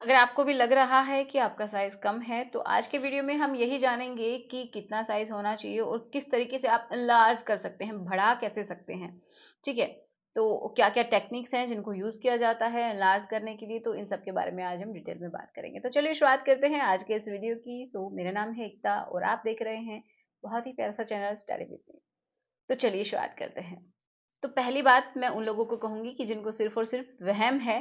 अगर आपको भी लग रहा है कि आपका साइज़ कम है, तो आज के वीडियो में हम यही जानेंगे कि कितना साइज़ होना चाहिए और किस तरीके से आप एनलार्ज कर सकते हैं, बढ़ा कैसे सकते हैं, ठीक है? तो क्या-क्या टेक्निक्स हैं जिनको यूज़ किया जाता है एनलार्ज करने के लिए, तो इन सब के बारे में आज हम डिटेल में बात करेंगे। तो चलिए शुरुआत करते हैं आज के इस वीडियो की। मेरा नाम है एकता और आप देख रहे हैं बहुत ही प्यारा-सा चैनल स्टडी विद मी। तो चलिए शुरुआत करते हैं। तो पहली बात मैं उन लोगों को कहूँगी कि जिनको सिर्फ़ और सिर्फ़ वहम है,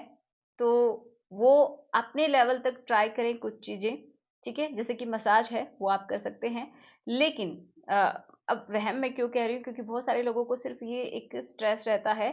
तो वो अपने लेवल तक ट्राई करें कुछ चीज़ें, ठीक है? जैसे कि मसाज है, वो आप कर सकते हैं। लेकिन अब वहम मैं क्यों कह रही हूँ, क्योंकि बहुत सारे लोगों को सिर्फ़ ये एक स्ट्रेस रहता है,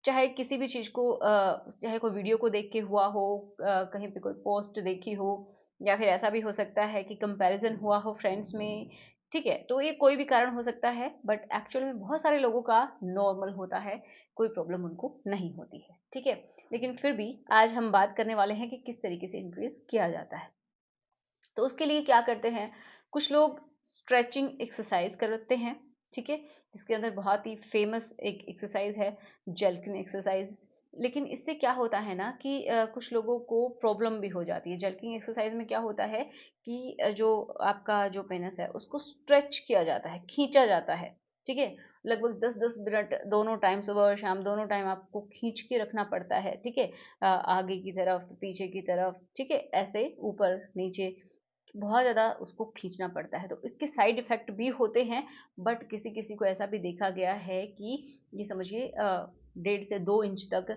चाहे किसी भी चीज़ को चाहे कोई वीडियो को देख के हुआ हो, कहीं पे कोई पोस्ट देखी हो, या फिर ऐसा भी हो सकता है कि कंपैरिज़न हुआ हो फ्रेंड्स में, ठीक है? तो ये कोई भी कारण हो सकता है, बट एक्चुअल में बहुत सारे लोगों का नॉर्मल होता है, कोई प्रॉब्लम उनको नहीं होती है, ठीक है? लेकिन फिर भी आज हम बात करने वाले हैं कि किस तरीके से इंक्रीज़ किया जाता है। तो उसके लिए क्या करते हैं, कुछ लोग स्ट्रेचिंग एक्सरसाइज करते हैं, ठीक है? जिसके अंदर बहुत ही फेमस एक एक्सरसाइज है जल्किन एक्सरसाइज। लेकिन इससे क्या होता है ना कि कुछ लोगों को प्रॉब्लम भी हो जाती है। जल्किंग एक्सरसाइज में क्या होता है कि जो आपका जो पेनिस है उसको स्ट्रेच किया जाता है, खींचा जाता है, ठीक है? लगभग 10-10 मिनट दोनों टाइम, सुबह और शाम दोनों टाइम आपको खींच के रखना पड़ता है, ठीक है? आगे की तरफ, पीछे की तरफ, ठीक है? ऐसे ऊपर नीचे बहुत ज़्यादा उसको खींचना पड़ता है। तो इसके साइड इफ़ेक्ट भी होते हैं, बट किसी-किसी को ऐसा भी देखा गया है कि ये समझिए 1.5 से 2 इंच तक,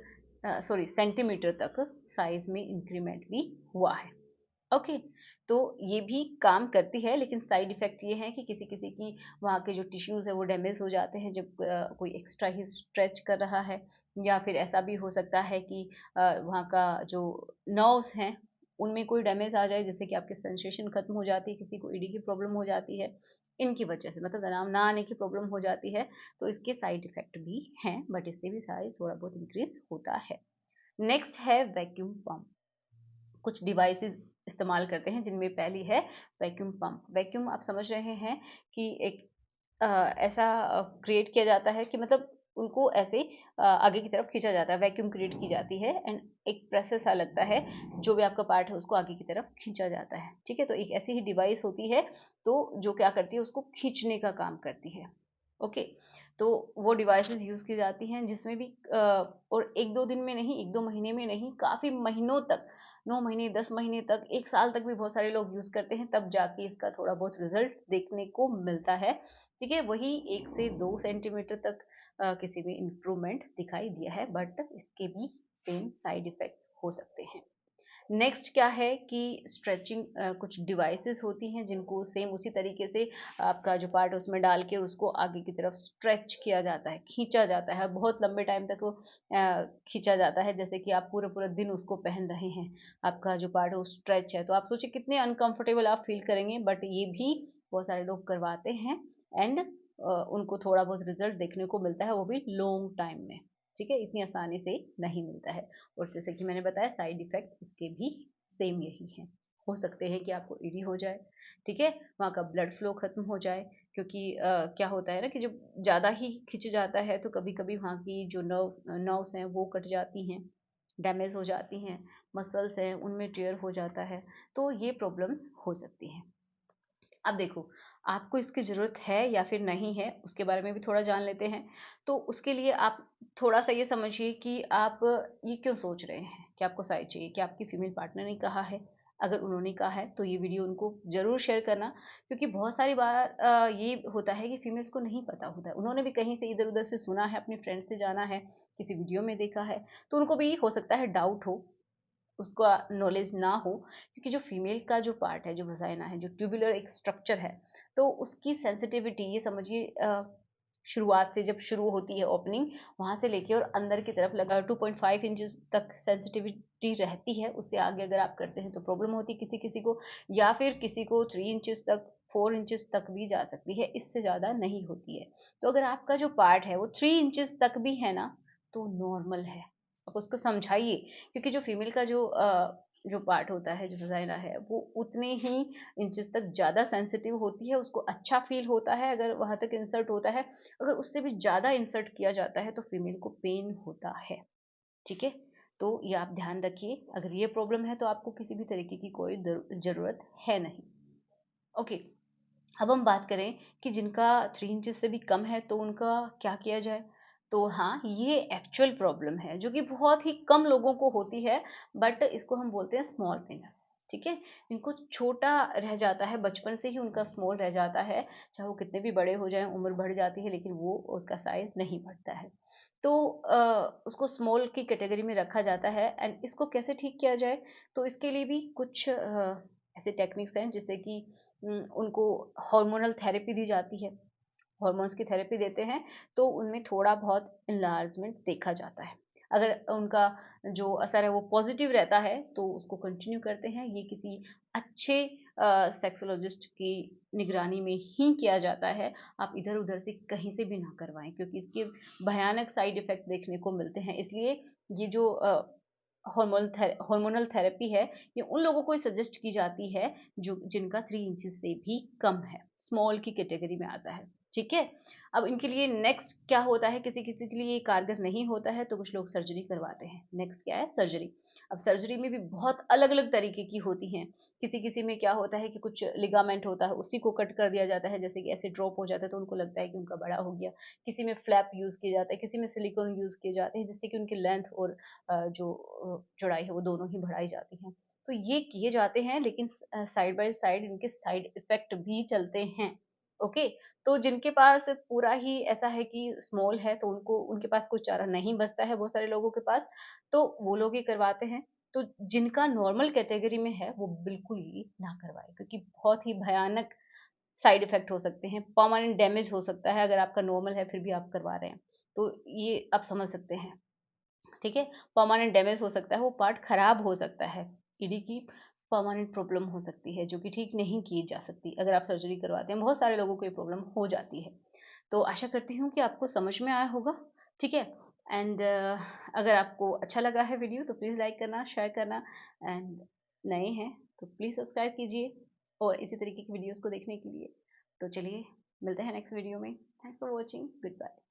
सॉरी सेंटीमीटर तक साइज़ में इंक्रीमेंट भी हुआ है। ओके, तो ये भी काम करती है, लेकिन साइड इफ़ेक्ट ये है कि किसी-किसी की वहाँ के जो टिश्यूज़ है वो डैमेज हो जाते हैं जब कोई एक्स्ट्रा ही स्ट्रेच कर रहा है, या फिर ऐसा भी हो सकता है कि वहाँ का जो नर्व्स हैं उनमें कोई डैमेज आ जाए, जैसे कि आपकी सेंसेशन खत्म हो जाती है, किसी को ईडी की प्रॉब्लम हो जाती है, इनकी वजह से मतलब आराम ना आने की प्रॉब्लम हो जाती है। तो इसके साइड इफ़ेक्ट भी हैं, बट इससे भी साइज़ थोड़ा बहुत इंक्रीज़ होता है। नेक्स्ट है वैक्यूम पंप। कुछ डिवाइसेस इस्तेमाल करते हैं जिनमें पहली है वैक्यूम पंप। वैक्यूम आप समझ रहे हैं कि एक ऐसा क्रिएट किया जाता है कि मतलब उनको ऐसे आगे की तरफ खींचा जाता है, वैक्यूम क्रिएट की जाती है, एंड एक प्रेस सा लगता है, जो भी आपका पार्ट है उसको आगे की तरफ खींचा जाता है, ठीक है? तो एक ऐसी ही डिवाइस होती है, तो जो क्या करती है उसको खींचने का काम करती है। ओके, तो वो डिवाइसेस यूज़ की जाती हैं जिसमें भी और 1-2 दिन में नहीं, 1-2 महीने में नहीं, काफ़ी महीनों तक, 9 महीने, 10 महीने तक, 1 साल तक भी बहुत सारे लोग यूज़ करते हैं, तब जाके इसका थोड़ा बहुत रिज़ल्ट देखने को मिलता है, ठीक है? वही 1 से 2 सेंटीमीटर तक किसी में इम्प्रूवमेंट दिखाई दिया है, बट इसके भी सेम साइड इफ़ेक्ट्स हो सकते हैं। नेक्स्ट क्या है कि स्ट्रेचिंग कुछ डिवाइसेस होती हैं जिनको सेम उसी तरीके से आपका जो पार्ट है उसमें डाल के उसको आगे की तरफ स्ट्रेच किया जाता है, खींचा जाता है, बहुत लंबे टाइम तक वो खींचा जाता है, जैसे कि आप पूरा पूरा दिन उसको पहन रहे हैं, आपका जो पार्ट है वो स्ट्रेच है, तो आप सोचिए कितने अनकंफर्टेबल आप फील करेंगे, बट ये भी बहुत सारे लोग करवाते हैं, एंड उनको थोड़ा बहुत रिजल्ट देखने को मिलता है, वो भी लॉन्ग टाइम में, ठीक है? इतनी आसानी से नहीं मिलता है। और जैसे कि मैंने बताया साइड इफ़ेक्ट इसके भी सेम यही हैं। हो सकते हैं कि आपको ईडी हो जाए, ठीक है? वहाँ का ब्लड फ्लो खत्म हो जाए, क्योंकि क्या होता है ना कि जब ज़्यादा ही खिंच जाता है तो कभी-कभी वहाँ की जो नर्व्स हैं वो कट जाती हैं, डैमेज हो जाती हैं, मसल्स हैं उनमें टियर हो जाता है, तो ये प्रॉब्लम्स हो सकती हैं। अब देखो, आपको इसकी ज़रूरत है या फिर नहीं है, उसके बारे में भी थोड़ा जान लेते हैं। तो उसके लिए आप थोड़ा-सा ये समझिए कि आप ये क्यों सोच रहे हैं कि आपको साइज़ चाहिए? क्या आपकी फीमेल पार्टनर ने कहा है? अगर उन्होंने कहा है, तो ये वीडियो उनको ज़रूर शेयर करना, क्योंकि बहुत सारी बार ये होता है कि फीमेल्स को नहीं पता होता है। उन्होंने भी कहीं से इधर-उधर से सुना है, अपने फ्रेंड से जाना है, किसी वीडियो में देखा है, तो उनको भी हो सकता है डाउट हो, उसका नॉलेज ना हो, क्योंकि जो फीमेल का जो पार्ट है, जो वजाइना है, जो ट्यूबुलर एक स्ट्रक्चर है, तो उसकी सेंसिटिविटी ये समझिए शुरुआत से जब शुरू होती है ओपनिंग, वहां से लेके और अंदर की तरफ लगा 2.5 इंचेस तक सेंसिटिविटी रहती है। उससे आगे अगर आप करते हैं तो प्रॉब्लम होती है किसी किसी को, या फिर किसी को 3 इंचेस तक, 4 इंचेस तक भी जा सकती है, इससे ज़्यादा नहीं होती है। तो अगर आपका जो पार्ट है वो 3 इंचेस तक भी है ना, तो नॉर्मल है, आप उसको समझाइए, क्योंकि जो फीमेल का जो पार्ट होता है, जो वजाइना है, वो उतने ही इंचेस तक ज़्यादा सेंसिटिव होती है, उसको अच्छा फील होता है अगर वहाँ तक इंसर्ट होता है। अगर उससे भी ज़्यादा इंसर्ट किया जाता है तो फीमेल को पेन होता है, ठीक है? तो ये आप ध्यान रखिए, अगर ये प्रॉब्लम है तो आपको किसी भी तरीके की कोई ज़रूरत है नहीं। ओके, अब हम बात करें कि जिनका 3 इंचेस से भी कम है तो उनका क्या किया जाए। तो हाँ, ये एक्चुअल प्रॉब्लम है जो कि बहुत ही कम लोगों को होती है, बट इसको हम बोलते हैं स्मॉल पेनिस। ठीक है, इनको छोटा रह जाता है, बचपन से ही उनका स्मॉल रह जाता है, चाहे वो कितने भी बड़े हो जाएं, उम्र बढ़ जाती है लेकिन वो उसका साइज नहीं बढ़ता है। तो उसको स्मॉल की कैटेगरी में रखा जाता है। एंड इसको कैसे ठीक किया जाए, तो इसके लिए भी कुछ ऐसे टेक्निक्स हैं जिससे कि उनको हार्मोनल थेरेपी दी जाती है। हॉर्मोन्स की थेरेपी देते हैं तो उनमें थोड़ा बहुत इन्लार्जमेंट देखा जाता है। अगर उनका जो असर है वो पॉजिटिव रहता है तो उसको कंटिन्यू करते हैं। ये किसी अच्छे सेक्सोलॉजिस्ट की निगरानी में ही किया जाता है, आप इधर उधर से कहीं से भी ना करवाएं, क्योंकि इसके भयानक साइड इफेक्ट देखने को मिलते हैं। इसलिए ये जो हार्मोनल थेरेपी है, ये उन लोगों को सजेस्ट की जाती है जो जिनका 3 इंचेस से भी कम है, स्मॉल की कैटेगरी में आता है। ठीक है, अब इनके लिए नेक्स्ट क्या होता है, किसी किसी के लिए ये कारगर नहीं होता है तो कुछ लोग सर्जरी करवाते हैं। नेक्स्ट क्या है, सर्जरी। अब सर्जरी में भी बहुत अलग अलग तरीके की होती हैं। किसी किसी में क्या होता है कि कुछ लिगामेंट होता है, उसी को कट कर दिया जाता है, जैसे कि ऐसे ड्रॉप हो जाता है तो उनको लगता है कि उनका बड़ा हो गया। किसी में फ्लैप यूज किया जाता है, किसी में सिलिकॉन यूज किए जाते हैं, जिससे कि उनकी लेंथ और जो चौड़ाई है वो दोनों ही बढ़ाई जाती है। तो ये किए जाते हैं, लेकिन साइड बाय साइड इनके साइड इफेक्ट भी चलते हैं। ओके, तो जिनके पास पूरा ही ऐसा है कि स्मॉल है तो उनको उनके पास कुछ चारा नहीं बचता है बहुत सारे लोगों के पास, तो वो लोग ही करवाते हैं। तो जिनका नॉर्मल कैटेगरी में है वो बिल्कुल ही ना करवाए, क्योंकि बहुत ही भयानक साइड इफेक्ट हो सकते हैं, परमानेंट डैमेज हो सकता है अगर आपका नॉर्मल है फिर भी आप करवा रहे हैं। तो ये आप समझ सकते हैं। ठीक है, परमानेंट डैमेज हो सकता है, वो पार्ट खराब हो सकता है, ईडी की परमानेंट प्रॉब्लम हो सकती है जो कि ठीक नहीं की जा सकती अगर आप सर्जरी करवाते हैं। बहुत सारे लोगों को ये प्रॉब्लम हो जाती है। तो आशा करती हूँ कि आपको समझ में आया होगा। ठीक है, एंड अगर आपको अच्छा लगा है वीडियो तो प्लीज़ लाइक करना, शेयर करना, एंड नए हैं तो प्लीज़ सब्सक्राइब कीजिए और इसी तरीके की वीडियोस को देखने के लिए। तो चलिए, मिलते हैं नेक्स्ट वीडियो में। Thanks for watching, good bye.